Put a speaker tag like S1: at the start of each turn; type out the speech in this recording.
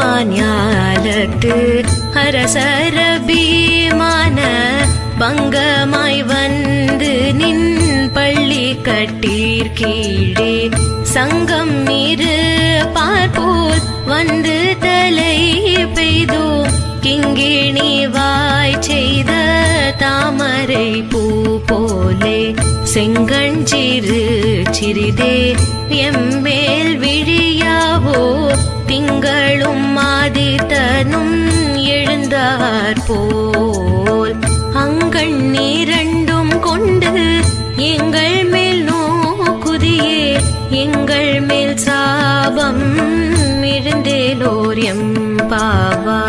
S1: அங்கண்மாஞாலத்து அரசர பீமான பங்கமாய் வந்து நின் பள்ளி கட்டீர்கீழே சங்கம் இரு பார்ப்போல் வந்து தலை பெய்தோ கிங்கிணி வாய் செய்த தாமரை பூ போலே செங்கஞ்சிறு சிறிதே எம்மேல் விழியாவோ திங்களும் ஆதித்தனும் எழுந்தார் போல் அங்கண்ணீரண்டும் கொண்டு எங்கள் மேல் நோக்குதியே எங்கள் மேல் சாபம் எழுந்தேலோர் எம் பாவா.